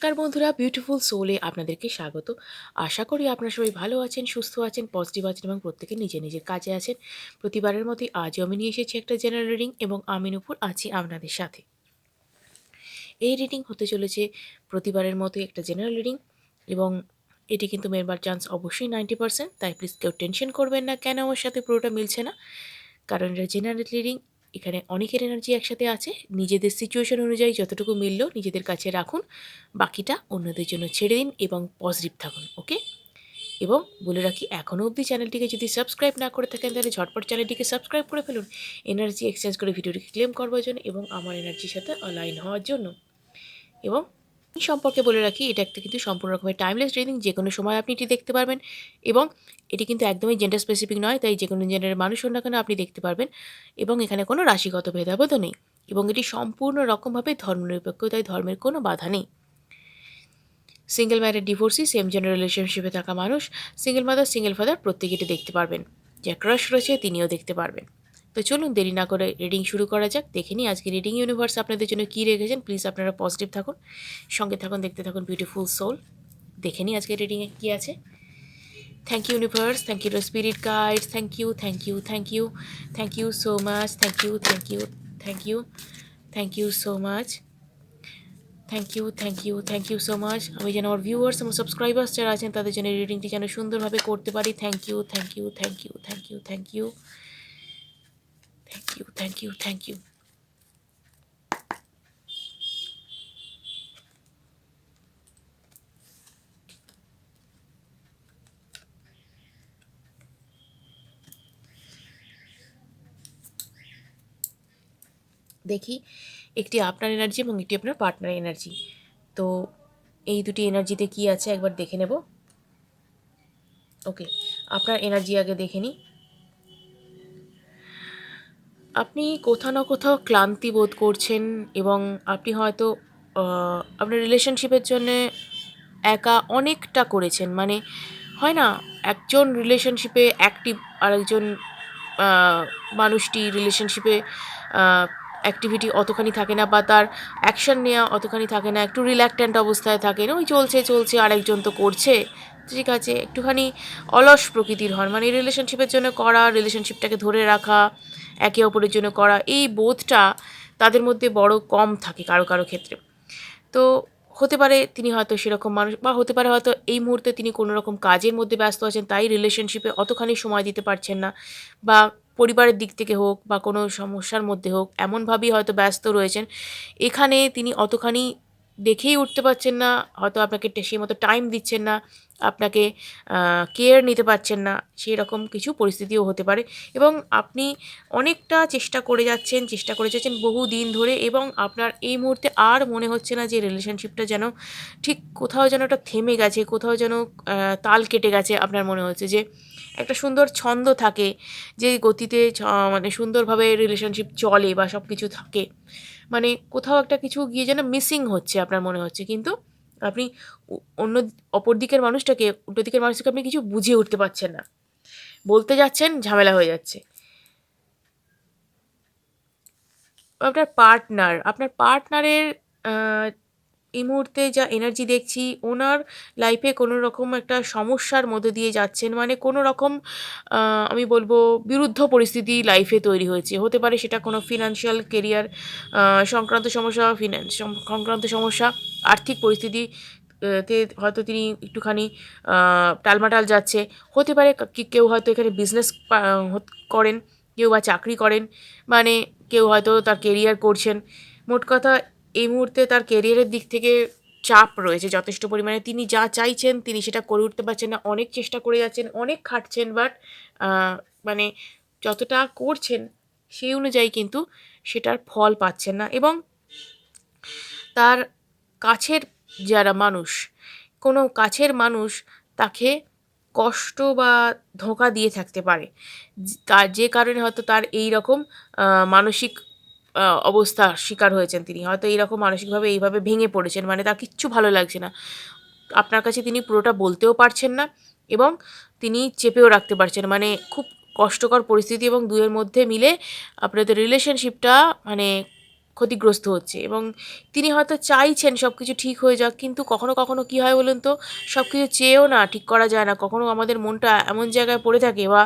নমস্কার বন্ধুরা, বিউটিফুল সোলে আপনাদেরকে স্বাগত। আশা করি আপনারা সবাই ভালো আছেন, সুস্থ আছেন, পজিটিভ আছেন এবং প্রত্যেকে নিজের নিজের কাজে আছেন। প্রতিবারের মতোই আজও আমি নিয়ে এসেছি একটা জেনারেল রিডিং এবং আমি নূপুর আছি আপনাদের সাথে। এই রিডিং হতে চলেছে প্রতিবারের মতোই একটা জেনারেল রিডিং এবং এটি কিন্তু মেরবার চান্স অবশ্যই 90%। তাই প্লিজ কেউ টেনশন করবেন না কেন আমার সাথে পুরোটা মিলছে না, কারণ এটা জেনারেল রিডিং। এখানে অনেকের এনার্জি একসাথে আছে। নিজেদের সিচুয়েশন অনুযায়ী যতটুকু মিলল নিজেদের কাছে রাখুন, বাকিটা অন্যদের জন্য ছেড়ে দিন এবং পজিটিভ থাকুন, ওকে? এবং বলে রাখি, এখনও অবধি চ্যানেলটিকে যদি সাবস্ক্রাইব না করে থাকেন তাহলে ঝটপট চ্যানেলটিকে সাবস্ক্রাইব করে ফেলুন, এনার্জি এক্সচেঞ্জ করে ভিডিওটিকে ক্লেম করবার জন্য এবং আমার এনার্জির সাথে অ্যালাইন হওয়ার জন্য। এবং এই সম্পর্কে বলে রাখি, এটা একটা কিন্তু সম্পূর্ণ রকমের টাইমলেস রিডিং, যে কোনো সময় আপনি এটি দেখতে পারবেন এবং এটি কিন্তু একদমই জেন্ডার স্পেসিফিক নয়, তাই যে কোনো জেন্ডারের মানুষ হন না কেন আপনি দেখতে পারবেন এবং এখানে কোনো রাশিগত ভেদাভেদও নেই এবং এটি সম্পূর্ণ রকমভাবে ধর্মনিরপেক্ষ, তাই ধর্মের কোনো বাধা নেই। Single married, divorcee, same gender রিলেশনশিপে থাকা মানুষ, সিঙ্গেল মাদার, সিঙ্গেল ফাদার প্রত্যেকে এটি দেখতে পারবেন। যে ক্রাশ রয়েছে তিনিও দেখতে পারবেন। তো চলুন দেরি না করে রিডিং শুরু করা যাক। দেখে নিই আজকে রিডিং ইউনিভার্স আপনাদের জন্য কী রেখেছেন। প্লিজ আপনারা পজিটিভ থাকুন, সঙ্গে থাকুন, দেখতে থাকুন বিউটিফুল সোল। দেখে নিই আজকে রিডিংয়ে কী আছে। Thank you universe, thank you two spirit guides, thank you, thank you, thank you, thank you so much, thank you, thank you, thank you, thank you so much, thank you, thank you, thank you so much. আমি যেন আমার viewers এবং subscribers যারা আছেন তাদের জন্য রিডিংটি যেন সুন্দরভাবে করতে পারি। Thank you, thank you, thank you, thank you, thank you, thank you, thank you, thank you. দেখি, একটি আপনার এনার্জি এবং একটি আপনার পার্টনার এনার্জি। তো এই দুটি এনার্জিতে কি আছে একবার দেখে নেব। ওকে, আপনার এনার্জি আগে দেখে নিই। আপনি কোথাও না কোথাও ক্লান্তি বোধ করছেন এবং আপনি হয়তো আপনার রিলেশনশিপের জন্যে একা অনেকটা করেছেন। মানে হয় না, একজন রিলেশনশিপে অ্যাক্টিভ আর একজন মানুষটি রিলেশনশিপে অ্যাক্টিভিটি অতখানি থাকে না বা তার অ্যাকশন নেওয়া অতখানি থাকে না, একটু রিল্যাক্ট্যান্ট অবস্থায় থাকে না, ওই চলছে চলছে আরেকজন তো করছে, ঠিক আছে, একটুখানি অলস প্রকৃতির হন। মানে রিলেশনশিপের জন্য করা, রিলেশনশিপটাকে ধরে রাখা, একে অপরের জন্য করা, এই বোধটা তাদের মধ্যে বড় কম থাকে কারো কারো ক্ষেত্রে। তো হতে পারে তিনি হয়তো সেরকম মানুষ, বা হতে পারে হয়তো এই মুহূর্তে তিনি কোনো রকম কাজের মধ্যে ব্যস্ত আছেন, তাই রিলেশনশিপে অতখানি সময় দিতে পারছেন না, বা পরিবারের দিক থেকে হোক বা কোনো সমস্যার মধ্যে হোক এমনভাবেই হয়তো ব্যস্ত রয়েছেন, এখানে তিনি অতখানি দেখেই উঠতে পারছেন না, হয়তো আপনাকে সেই মতো টাইম দিচ্ছেন না, আপনাকে কেয়ার নিতে পারছেন না, সেই রকম কিছু পরিস্থিতিও হতে পারে। এবং আপনি অনেকটা চেষ্টা করে যাচ্ছেন, চেষ্টা করে যাচ্ছেন বহু দিন ধরে, এবং আপনার এই মুহূর্তে আর মনে হচ্ছে না যে রিলেশনশিপটা যেন ঠিক কোথাও যেন একটা থেমে গেছে, কোথাও যেন তাল কেটে গেছে। আপনার মনে হচ্ছে যে একটা সুন্দর ছন্দ থাকে, যে গতিতে মানে সুন্দরভাবে রিলেশনশিপ চলে বা সব কিছু থাকে, মানে কোথাও একটা কিছু গিয়ে যেন মিসিং হচ্ছে আপনার মনে হচ্ছে। কিন্তু আপনি অন্য অপর দিকের মানুষটাকে, উল্টো দিকের মানুষটাকে আপনি কিছু বুঝিয়ে উঠতে পারছেন না, বলতে যাচ্ছেন ঝামেলা হয়ে যাচ্ছে। আপনার পার্টনারের এই মুহূর্তে যা এনার্জি দেখছি, ওনার লাইফে কোনো রকম একটা সমস্যার মধ্যে দিয়ে যাচ্ছেন। মানে কোনো রকম আমি বলবো বিরুদ্ধ পরিস্থিতি লাইফে তৈরি হয়েছে। হতে পারে সেটা কোনো ফিনান্সিয়াল কেরিয়ার সংক্রান্ত সমস্যা, ফিন্যান্স সংক্রান্ত সমস্যা, আর্থিক পরিস্থিতি তে হয়তো তিনি একটুখানি টালমাটাল যাচ্ছে। হতে পারে কেউ হয়তো এখানে বিজনেস করেন, কেউ বা চাকরি করেন, মানে কেউ হয়তো তার কেরিয়ার করছেন। মোট কথা, এই মুহূর্তে তার কেরিয়ারের দিক থেকে চাপ রয়েছে যথেষ্ট পরিমাণে। তিনি যা চাইছেন তিনি সেটা করে উঠতে পারছেন না। অনেক চেষ্টা করে যাচ্ছেন, অনেক খাটছেন, বাট মানে যতটা করছেন সেই অনুযায়ী কিন্তু সেটার ফল পাচ্ছেন না। এবং তার কাছের যারা মানুষ, কোনো কাছের মানুষ তাকে কষ্ট বা ধোঁকা দিয়ে থাকতে পারে। তার যে কারণে হয়তো তার এই রকম মানসিক অবস্থার শিকার হয়েছেন তিনি। হয়তো এইরকম মানসিকভাবে এইভাবে ভেঙে পড়েছেন। মানে তার কিচ্ছু ভালো লাগছে না। আপনার কাছে তিনি পুরোটা বলতেও পারছেন না এবং তিনি চেপেও রাখতে পারছেন না। মানে খুব কষ্টকর পরিস্থিতি এবং দুয়ের মধ্যে মিলে আপনাদের রিলেশনশিপটা মানে ক্ষতিগ্রস্ত হচ্ছে এবং তিনি হয়তো চাইছেন সব কিছু ঠিক হয়ে যাক, কিন্তু কখনো কখনো কী হয় বলুন তো, সব কিছু চেয়েও না ঠিক করা যায় না। কখনো আমাদের মনটা এমন জায়গায় পড়ে থাকে, বা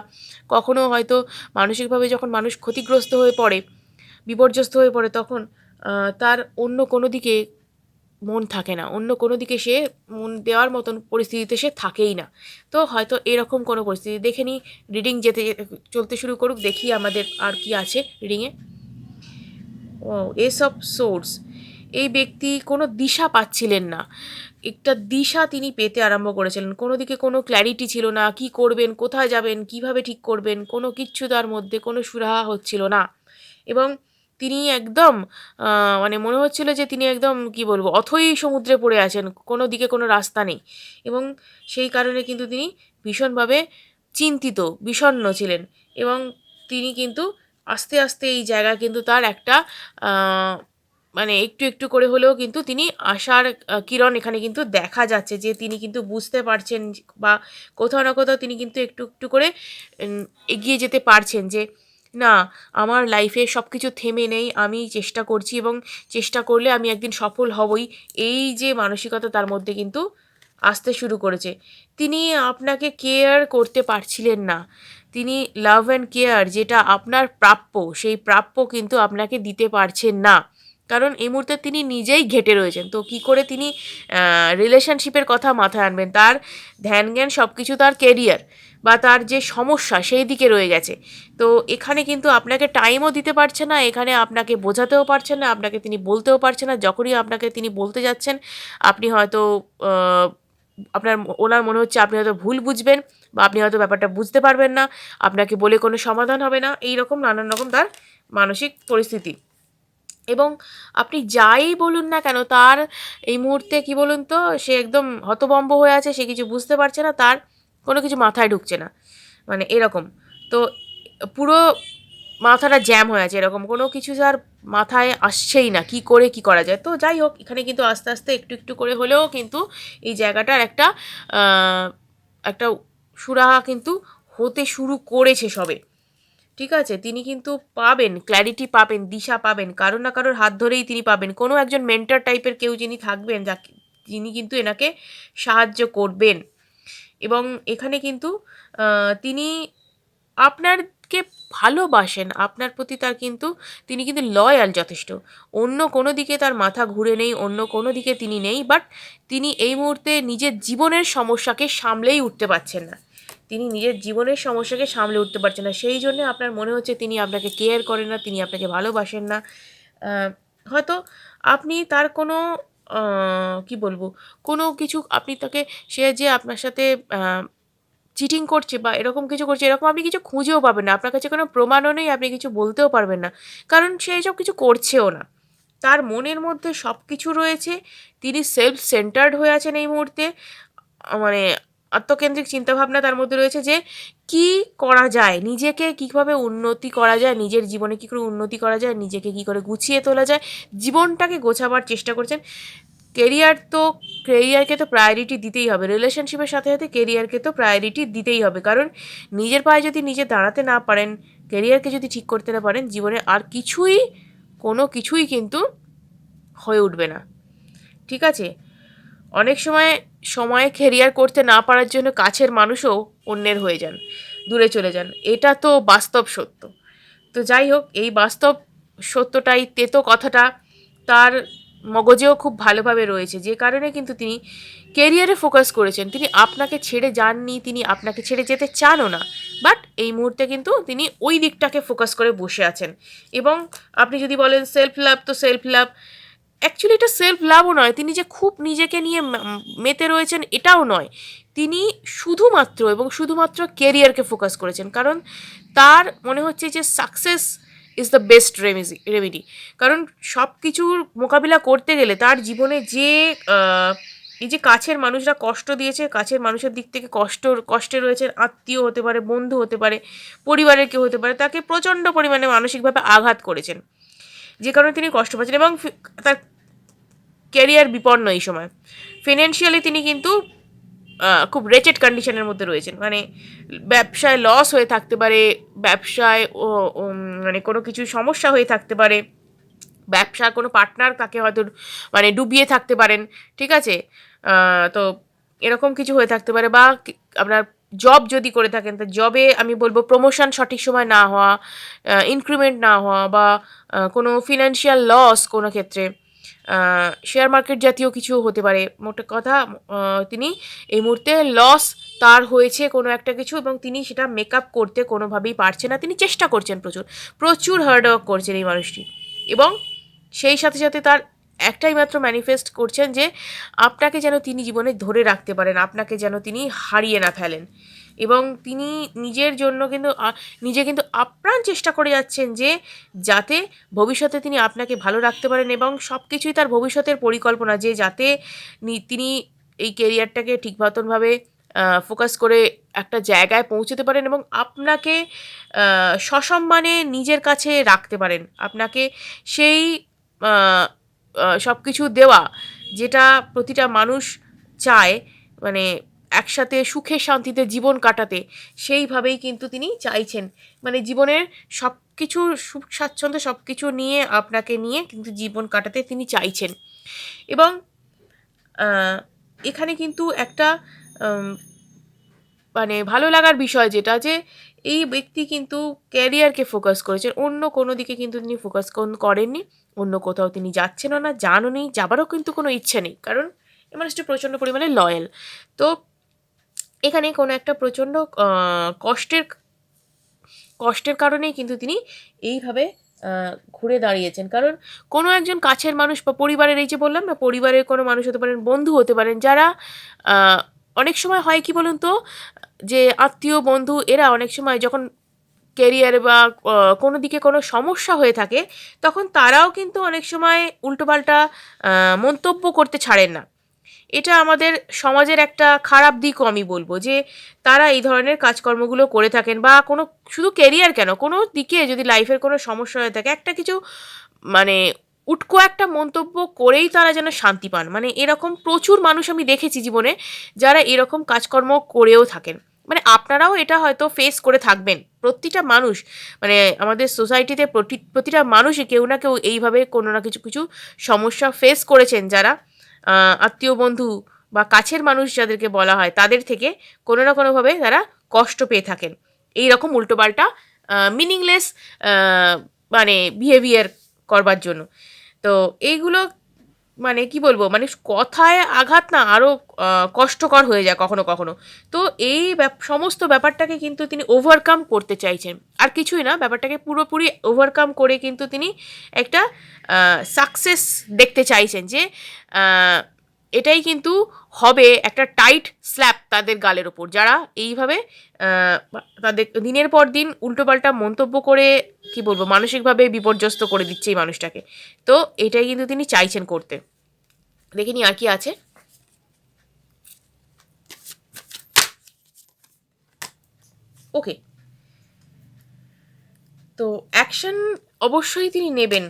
কখনো হয়তো মানসিকভাবে যখন মানুষ ক্ষতিগ্রস্ত হয়ে পড়ে, বিপর্যস্ত হয়ে পড়ে, তখন তার অন্য কোনো দিকে মন থাকে না, অন্য কোনো দিকে সে মন দেওয়ার মতন পরিস্থিতিতে সে থাকেই না। তো হয়তো এরকম কোনো পরিস্থিতি দেখে নিই, রিডিং চলতে শুরু করুক, দেখি আমাদের আর কি আছে রিডিংয়ে। ও, এস অফ সোর্স। এই ব্যক্তি কোনো দিশা পাচ্ছিলেন না, একটা দিশা তিনি পেতে আরম্ভ করেছিলেন। কোনো দিকে কোনো ক্ল্যারিটি ছিল না, কি করবেন, কোথায় যাবেন, কিভাবে ঠিক করবেন, কোনো কিচ্ছু তার মধ্যে কোনো সুরাহা হচ্ছিল না। এবং তিনি একদম মানে মনে হচ্ছিল যে তিনি একদম কি বলবো, অথৈ সমুদ্রে পড়ে আছেন, কোনো দিকে কোনো রাস্তা নেই। এবং সেই কারণে কিন্তু তিনি ভীষণভাবে চিন্তিত, বিষণ্ণ ছিলেন। এবং তিনি কিন্তু আস্তে আস্তে এই জায়গায় কিন্তু তার একটা মানে একটু একটু করে হলেও কিন্তু তিনি আশার কিরণ এখানে কিন্তু দেখা যাচ্ছে, যে তিনি কিন্তু বুঝতে পারছেন, বা কোথাও না কোথাও তিনি কিন্তু একটু একটু করে এগিয়ে যেতে পারছেন, যে না, আমার লাইফে সব কিছু থেমে নেই, আমি চেষ্টা করছি এবং চেষ্টা করলে আমি একদিন সফল হবই। এই যে মানসিকতা তার মধ্যে কিন্তু আসতে শুরু করেছে। তিনি আপনাকে কেয়ার করতে পারছিলেন না। তিনি লাভ অ্যান্ড কেয়ার যেটা আপনার প্রাপ্য, সেই প্রাপ্য কিন্তু আপনাকে দিতে পারছেন না। কারণ এই মুহূর্তে তিনি নিজেই ঘেঁটে রয়েছেন। তো কী করে তিনি রিলেশনশিপের কথা মাথায় আনবেন? তার ধ্যান জ্ঞান সব কিছু তার কেরিয়ার বা তার যে সমস্যা সেই দিকে রয়ে গেছে। তো এখানে কিন্তু আপনাকে টাইমও দিতে পারছে না, এখানে আপনাকে বোঝাতেও পারছেন না, আপনাকে তিনি বলতেও পারছেন না। যখনই আপনাকে তিনি বলতে যাচ্ছেন, আপনি হয়তো আপনার ওনার মনে হচ্ছে আপনি হয়তো ভুল বুঝবেন, বা আপনি হয়তো ব্যাপারটা বুঝতে পারবেন না, আপনাকে বলে কোনো সমাধান হবে না, এই রকম নানান রকম তার মানসিক পরিস্থিতি। এবং আপনি যাই বলুন না কেন, তার এই মুহূর্তে কি বলুন তো, সে একদম হতভম্ব হয়ে আছে, সে কিছু বুঝতে পারছে না, তার কোনো কিছু মাথায় ঢুকছে না, মানে এরকম। তো পুরো মাথাটা জ্যাম হয়ে আছে, এরকম কোনো কিছু তার মাথায় আসছেই না, কি করে কি করা যায়। তো যাই হোক, এখানে কিন্তু আস্তে আস্তে একটু একটু করে হলেও কিন্তু এই জায়গাটার একটা সুরাহা কিন্তু হতে শুরু করেছে সবে। ঠিক আছে? তিনি কিন্তু পাবেন, ক্ল্যারিটি পাবেন, দিশা পাবেন। কারো না কারোর হাত ধরেই তিনি পাবেন। কোনো একজন মেন্টর টাইপের কেউ যিনি থাকবেন, যিনি কিন্তু এনাকে সাহায্য করবেন। এবং এখানে কিন্তু তিনি আপনারকে ভালোবাসেন। আপনার প্রতি তার কিন্তু, তিনি কিন্তু লয়াল যথেষ্ট। অন্য কোনো দিকে তার মাথা ঘুরে নেই, অন্য কোনো দিকে তিনি নেই। বাট তিনি এই মুহূর্তে নিজের জীবনের সমস্যাকে সামলেই উঠতে পারছেন না। তিনি নিজের জীবনের সমস্যাকে সামলে উঠতে পারছেন না। সেই জন্যে আপনার মনে হচ্ছে তিনি আপনাকে কেয়ার করেন না, তিনি আপনাকে ভালোবাসেন না। আ হয়তো আপনি তার কোনো আ কি বলবো? কোনো কিছু আপনি তাকে, সে যে আপনার সাথে আ চিটিং করছে বা এরকম কিছু করছে, এরকম আপনি কিছু খুঁজেও পাবেন না। আপনার কাছে কোনো প্রমাণও নেই, আপনি কিছু বলতেও পারবেন না। কারণ সে এসব কিছু করছেও না। তার মনের মধ্যে সব কিছু রয়েছে। তিনি সেলফ সেন্টার্ড হয়ে আছেন এই মুহূর্তে। মানে আত্মকেন্দ্রিক চিন্তাভাবনা তার মধ্যে রয়েছে, যে কি করা যায়? নিজেকে কিভাবে উন্নতি করা যায়? নিজের জীবনে কি করে উন্নতি করা যায়? নিজেকে কি করে গুছিয়ে তোলা যায়? জীবনটাকে গোছাবার চেষ্টা করছেন। কেরিয়ারকে তো প্রায়োরিটি দিতেই হবে। রিলেশনশিপের সাথে সাথে কেরিয়ারকে তো প্রায়োরিটি দিতেই হবে। কারণ নিজের পায়ে যদি নিজে দাঁড়াতে না পারেন, কেরিয়ারকে যদি ঠিক করতে না পারেন, জীবনে আর কিছুই, কোনো কিছুই কিন্তু হয়ে উঠবে না। ঠিক আছে? অনেক সময়ে কেরিয়ার করতে না পারার জন্য কাছের মানুষও অন্যের হয়ে যান, দূরে চলে যান। এটা তো বাস্তব সত্য। তো যাই হোক, এই বাস্তব সত্যটাই, তেতো কথাটা তার মগজেও খুব ভালোভাবে রয়েছে, যে কারণে কিন্তু তিনি কেরিয়ারে ফোকাস করেছেন। তিনি আপনাকে ছেড়ে যাননি, তিনি আপনাকে ছেড়ে যেতে চানও না। বাট এই মুহূর্তে কিন্তু তিনি ওই দিকটাকে ফোকাস করে বসে আছেন। এবং আপনি যদি বলেন সেলফ লাভ, তো সেলফ লাভ অ্যাকচুয়ালি এটা সেলফ লাভও নয়। তিনি যে খুব নিজেকে নিয়ে মেতে রয়েছেন এটাও নয়। তিনি শুধুমাত্র এবং শুধুমাত্র কেরিয়ারকে ফোকাস করেছেন। কারণ তার মনে হচ্ছে যে success is the best remedy. কারণ সব কিছুর মোকাবিলা করতে গেলে তার জীবনে যে এই যে কাছের মানুষরা কষ্ট দিয়েছে, কাছের মানুষের দিক থেকে কষ্টে রয়েছে, আত্মীয় হতে পারে, বন্ধু হতে পারে, পরিবারের কেউ হতে পারে, তাকে প্রচণ্ড পরিমাণে মানসিকভাবে আঘাত করেছেন। যে কারণে তিনি কষ্ট পাচ্ছেন এবং তার ক্যারিয়ার বিপন্ন এই সময়। ফিনান্সিয়ালি তিনি কিন্তু খুব রেটেড কন্ডিশনের মধ্যে রয়েছেন। মানে ব্যবসায় লস হয়ে থাকতে পারে, ব্যবসায় মানে কোনো কিছু সমস্যা হয়ে থাকতে পারে, ব্যবসার কোনো পার্টনার তাকে হয়তো মানে ডুবিয়ে থাকতে পারেন, ঠিক আছে? তো এরকম কিছু হয়ে থাকতে পারে। বা আপনার জব যদি করে থাকেন, তো জবে আমি বলবো প্রমোশন সঠিক সময় না হওয়া, ইনক্রিমেন্ট না হওয়া, বা কোনো ফিনান্সিয়াল লস কোনো ক্ষেত্রে, শেয়ার মার্কেট জাতীয় কিছু হতে পারে। মোট কথা তিনি এই মুহূর্তে লস তার হয়েছে কোনো একটা কিছু, এবং তিনি সেটা মেকআপ করতে কোনোভাবেই পারছে না। তিনি চেষ্টা করছেন, প্রচুর প্রচুর হার্ডওয়ার্ক করছেন এই মানুষটি, এবং সেই সাথে সাথে তার একটাই মাত্র ম্যানিফেস্ট করছেন যে আপনাকে যেন তিনি জীবনে ধরে রাখতে পারেন, আপনাকে যেন তিনি হারিয়ে না ফেলেন। এবং তিনি নিজের জন্য কিন্তু নিজে কিন্তু আপ্রাণ চেষ্টা করে যাচ্ছেন যে যাতে ভবিষ্যতে তিনি আপনাকে ভালো রাখতে পারেন, এবং সব কিছুই তার ভবিষ্যতের পরিকল্পনা যে যাতে তিনি এই কেরিয়ারটাকে ঠিক মতনভাবে ফোকাস করে একটা জায়গায় পৌঁছতে পারেন, এবং আপনাকে সসম্মানে নিজের কাছে রাখতে পারেন, আপনাকে সেই সব কিছু দেওয়া যেটা প্রতিটা মানুষ চায়, মানে একসাথে সুখে শান্তিতে জীবন কাটাতে, সেইভাবেই কিন্তু তিনি চাইছেন। মানে জীবনের সব কিছু সুখ স্বাচ্ছন্দ্য সব কিছু নিয়ে আপনাকে নিয়ে কিন্তু জীবন কাটাতে তিনি চাইছেন। এবং এখানে কিন্তু একটা মানে ভালো লাগার বিষয় যেটা, যে এই ব্যক্তি কিন্তু ক্যারিয়ারকে ফোকাস করেছেন, অন্য কোনো দিকে কিন্তু তিনি ফোকাস করেননি, অন্য কোথাও তিনি যাচ্ছেনও না, যানও নেই, যাবারও কিন্তু কোনো ইচ্ছে নেই, কারণ এই মানুষটি প্রচণ্ড পরিমাণে লয়াল। তো এখানে কোনো একটা প্রচণ্ড কষ্টের কারণেই কিন্তু তিনি এইভাবে ঘুরে দাঁড়িয়েছেন। কারণ কোনো একজন কাছের মানুষ বা পরিবারের, এই যে বললাম না, পরিবারের কোনো মানুষ হতে পারেন, বন্ধু হতে পারেন, যারা অনেক সময় হয় কি বলুন তো, যে আত্মীয় বন্ধু এরা অনেক সময় যখন কেরিয়ারে বা কোনো দিকে কোনো সমস্যা হয়ে থাকে, তখন তারাও কিন্তু অনেক সময় উল্টোপাল্টা মন্তব্য করতে ছাড়েন না। এটা আমাদের সমাজের একটা খারাপ দিকও আমি বলবো, যে তারা এই ধরনের কাজকর্মগুলো করে থাকেন, বা কোনো শুধু কেরিয়ার কেন, কোনো দিকে যদি লাইফের কোনো সমস্যা হয়ে থাকে, একটা কিছু মানে উটকো একটা মন্তব্য করেই তারা যেন শান্তি পান। মানে এরকম প্রচুর মানুষ আমি দেখেছি জীবনে, যারা এরকম কাজকর্ম করেও থাকেন। মানে আপনারাও এটা হয়তো ফেস করে থাকবেন, প্রতিটা মানুষ, মানে আমাদের সোসাইটিতে প্রতিটা মানুষই কেউ না কেউ এইভাবে কোনো না কিছু কিছু সমস্যা ফেস করেছেন, যারা আত্মীয় বন্ধু বা কাছের মানুষ যাদেরকে বলা হয়, তাদের থেকে কোনো না কোনোভাবে তারা কষ্ট পেয়ে থাকেন এই রকম উল্টোপাল্টা মিনিংলেস মানে বিহেভিয়ার করবার জন্য। তো এইগুলো মানে কি বলবো, মানে কথায় আঘাত না আরও কষ্টকর হয়ে যায় কখনো কখনো। তো এই সমস্ত ব্যাপারটাকে কিন্তু তিনি ওভারকাম করতে চাইছেন, আর কিছুই না, ব্যাপারটাকে পুরোপুরি ওভারকাম করে কিন্তু তিনি একটা সাকসেস দেখতে চাইছেন, যে এটাই কিন্তু হবে একটা টাইট স্ল্যাপ তাদের গালের ওপর, যারা এইভাবে তাদের দিনের পর দিন উল্টোপাল্টা মন্তব্য করে কি বলবো মানসিকভাবে বিপর্যস্ত করে দিচ্ছে এই মানুষটাকে। তো এটাই কিন্তু তিনি চাইছেন করতে। দেখিনি আর কি আছে। ওকে, তো অ্যাকশন অবশ্যই তিনি নেবেন।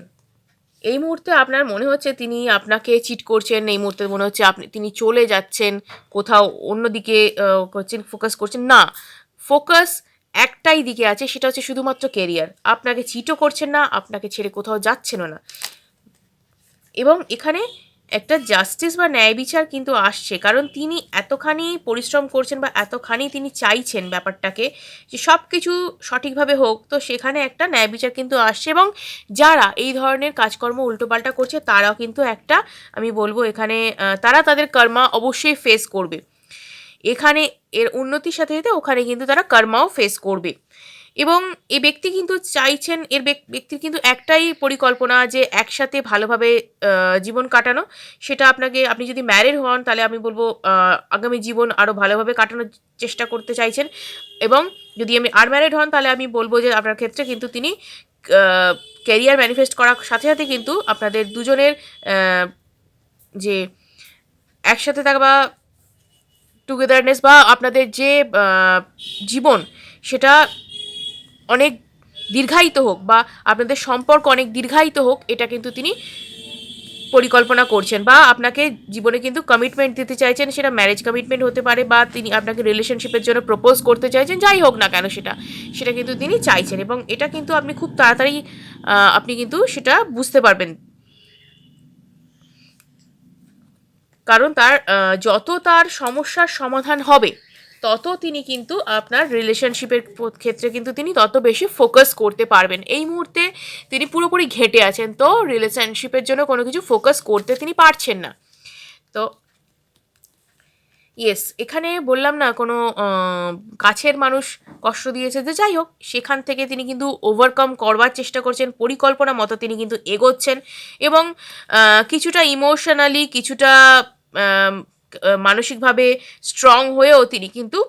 এই মুহূর্তে আপনার মনে হচ্ছে তিনি আপনাকে চিট করছেন, এই মুহূর্তে মনে হচ্ছে তিনি চলে যাচ্ছেন কোথাও অন্যদিকে, করছেন, ফোকাস করছেন না। ফোকাস একটাই দিকে আছে, সেটা হচ্ছে শুধুমাত্র কেরিয়ার। আপনাকে চিটও করছেন না, আপনাকে ছেড়ে কোথাও যাচ্ছেনও না। এবং এখানে একটা জাস্টিস বা ন্যায় বিচার কিন্তু আসছে, কারণ তিনি এতখানি পরিশ্রম করছেন বা এতখানি তিনি চাইছেন ব্যাপারটাকে যে সব কিছু সঠিকভাবে হোক, তো সেখানে একটা ন্যায় বিচার কিন্তু আসছে। এবং যারা এই ধরনের কাজকর্ম উল্টোপাল্টা করছে, তারাও কিন্তু একটা, আমি বলবো এখানে তারা তাদের কর্মা অবশ্যই ফেস করবে। এখানে এর উন্নতির সাথে সাথে ওখানে কিন্তু তারা কর্মাও ফেস করবে। এবং এই ব্যক্তি কিন্তু চাইছেন, এর ব্যক্তির কিন্তু একটাই পরিকল্পনা, যে একসাথে ভালোভাবে জীবন কাটানো। সেটা আপনি যদি ম্যারিড হন, তাহলে আমি বলবো আগামী জীবন আরও ভালোভাবে কাটানোর চেষ্টা করতে চাইছেন। এবং যদি আমি আনম্যারিড হন, তাহলে আমি বলবো যে আপনার ক্ষেত্রে কিন্তু তিনি ক্যারিয়ার ম্যানিফেস্ট করার সাথে সাথে কিন্তু আপনাদের দুজনের যে একসাথে থাকা বা টুগেদারনেস বা আপনাদের যে জীবন, সেটা অনেক দীর্ঘায়িত হোক, বা আপনাদের সম্পর্ক অনেক দীর্ঘায়িত হোক, এটা কিন্তু তিনি পরিকল্পনা করছেন। বা আপনাকে জীবনে কিন্তু কমিটমেন্ট দিতে চাইছেন, সেটা ম্যারেজ কমিটমেন্ট হতে পারে, বা তিনি আপনাকে রিলেশনশিপের জন্য প্রপোজ করতে চাইছেন, যাই হোক না কেন সেটা কিন্তু তিনি চাইছেন। এবং এটা কিন্তু আপনি খুব তাড়াতাড়ি আপনি কিন্তু সেটা বুঝতে পারবেন কারণ তার যত তার সমস্যার সমাধান হবে তত তিনি কিন্তু আপনার রিলেশনশিপের ক্ষেত্রে কিন্তু তিনি তত বেশি ফোকাস করতে পারবেন। এই মুহূর্তে তিনি পুরোপুরি ঘেঁটে আছেন, তো রিলেশনশিপের জন্য কোনো কিছু ফোকাস করতে তিনি পারছেন না। তো ইয়েস, এখানে বললাম না কোনো কাছের মানুষ কষ্ট দিয়েছে, যে যাই হোক সেখান থেকে তিনি কিন্তু ওভারকাম করবার চেষ্টা করছেন, পরিকল্পনা মতো তিনি কিন্তু এগোচ্ছেন এবং কিছুটা ইমোশনালি, কিছুটা মানসিকভাবে স্ট্রং হয়েও তিনি কিন্তু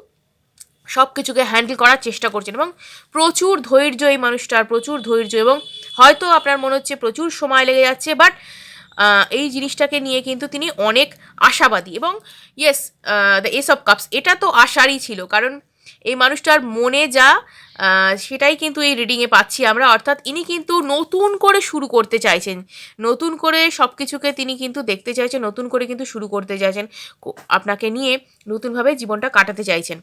সব কিছুকে হ্যান্ডেল করার চেষ্টা করছেন এবং প্রচুর ধৈর্য এই মানুষটার, প্রচুর ধৈর্য, এবং হয়তো আপনার মনে হচ্ছে প্রচুর সময় লেগে যাচ্ছে, বাট এই জিনিসটাকে নিয়ে কিন্তু তিনি অনেক আশাবাদী। এবং yes, the S of cups, এটা তো আশারই ছিল, কারণ এই মানুষটার মনে যা সেটাই কিন্তু এই রিডিংয়ে পাচ্ছি আমরা, অর্থাৎ ইনি কিন্তু নতুন করে শুরু করতে চাইছেন, নতুন করে সব কিছুকে তিনি কিন্তু দেখতে চাইছেন, নতুন করে কিন্তু শুরু করতে চাইছেন, আপনাকে নিয়ে নতুনভাবে জীবনটা কাটাতে চাইছেন।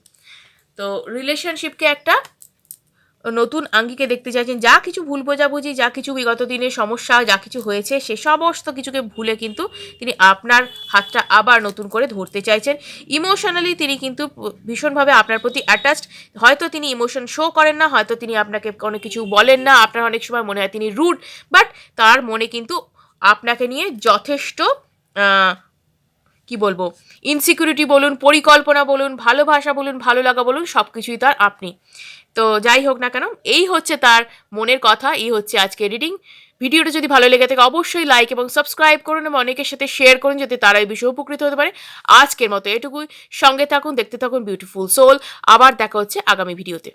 তো রিলেশনশিপকে একটা নতুন আঙ্গিকে দেখতে চাইছেন, যা কিছু ভুল বোঝাবুঝি, যা কিছু বিগত দিনের সমস্যা, যা কিছু হয়েছে সে সমস্ত কিছুকে ভুলে কিন্তু তিনি আপনার হাতটা আবার নতুন করে ধরতে চাইছেন। ইমোশনালি তিনি কিন্তু ভীষণভাবে আপনার প্রতি অ্যাটাচড। হয়তো তিনি ইমোশন শো করেন না, হয়তো তিনি আপনাকে অনেক কিছু বলেন না, আপনার অনেক সময় মনে হয় তিনি রুড, বাট তার মনে কিন্তু আপনাকে নিয়ে যথেষ্ট কি বলবো, ইনসিকিউরিটি বলুন, পরিকল্পনা বলুন, ভালোবাসা বলুন, ভালো লাগা বলুন, সব কিছুই তার আপনি। তো যাই হোক না কেন, এই হচ্ছে তার মনের কথা, এই হচ্ছে আজকে রিডিং। ভিডিওটা যদি ভালো লেগে থাকে অবশ্যই লাইক এবং সাবস্ক্রাইব করুন এবং অনেকের সাথে শেয়ার করুন, যাতে তারা এই বিষয়ে উপকৃত হতে পারে। আজকের মতো এটুকুই, সঙ্গে থাকুন, দেখতে থাকুন বিউটিফুল সোল। আবার দেখা হচ্ছে আগামী ভিডিওতে।